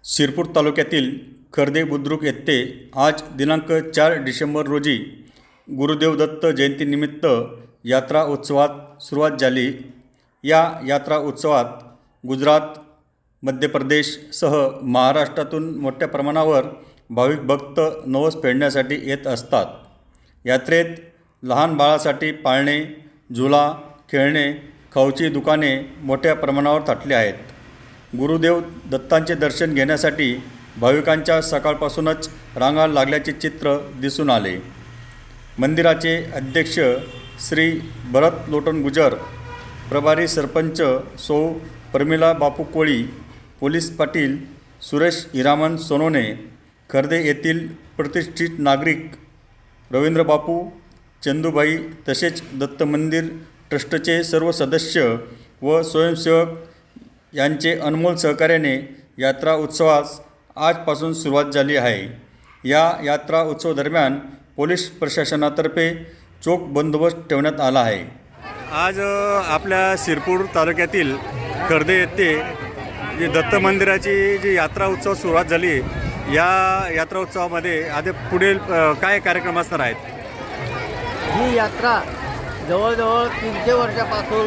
शिरपूर तालुक्यातील खर्दे बुद्रुक येथे आज दिनांक 4 डिसेंबर रोजी गुरुदेव दत्त जयंतीनिमित्त यात्रा उत्सवात सुरुवात झाली। या यात्रा उत्सवात गुजरात, मध्य प्रदेशसह महाराष्ट्रातून मोठ्या प्रमाणावर भाविक भक्त नवस फेडण्यासाठी येत असतात। यात्रेत लहान बाळासाठी पाळणे, झुला, खेळणे, खाऊची दुकाने मोठ्या प्रमाणावर थाटली आहेत। गुरुदेव दत्तांचे दर्शन घेण्यासाठी भाविकांच्या सकाळपासूनच रांगा लागल्याचे चित्र दिसून आले। मंदिराचे अध्यक्ष श्री भरत लोटन गुजर, प्रभारी सरपंच सौ प्रमिला बापू कोळी, पोलीस पाटील सुरेश हिरामन सोनोने, खर्दे येथील प्रतिष्ठित नागरिक रवींद्र बापू, चंदूबाई तसेच दत्त मंदिर ट्रस्टचे सर्व सदस्य व स्वयंसेवक यांचे अनमोल सहकार्याने यात्रा उत्सवास आजपासून सुरुवात झाली आहे। या यात्रा उत्सव दरम्यान पोलीस प्रशासनातर्फे चोख बंदोबस्त ठेवण्यात आला आहे। आज आपल्या शिरपूर तालुक्यातील खर्दे येथे जी दत्त मंदिराची जी यात्रा उत्सव सुरुवात झाली, या यात्रा उत्सवामध्ये आधी पुढील काय कार्यक्रम असणार आहेत? ही यात्रा जवळजवळ 300 वर्षापासून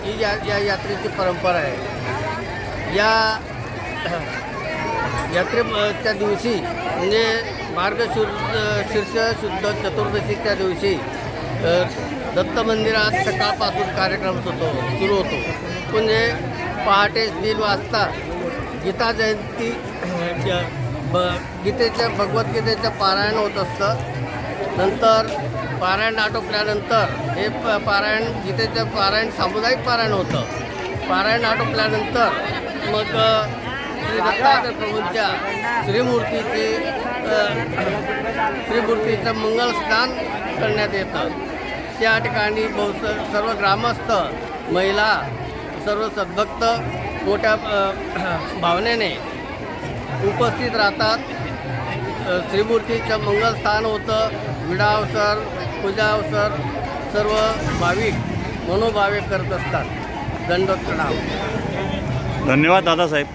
ही या यात्रेची परंपरा आहे। या यात्रेच्या दिवशी म्हणजे मार्गशीर्ष शुद्ध चतुर्दशीच्या दिवशी दत्त मंदिरात सकाळपासून कार्यक्रम सुरू होतो। म्हणजे पहाटे 3 वाजता गीता जयंती भगवद्गीतेचं पारायण होत असतं। नंतर पारायण आटोपल्यानंतर हे गीतेचं पारायण सामुदायिक पारायण होतं। पारायण आटोपल्यानंतर मग श्री दत्तात्रय प्रभूंच्या श्रीमूर्तीचं मंगल स्नान करण्यात येतं। त्या ठिकाणी सर्व ग्रामस्थ, महिला, सर्व सद्भक्त मोठ्या भावनेने उपस्थित राहतात। श्रीमूर्तीचं मंगल स्थान होतं। विडावसर, पूजावसर सर्व भाविक मनोभावे करत असतात। दंडोत प्रणाम। धन्यवाद दादासाहेब।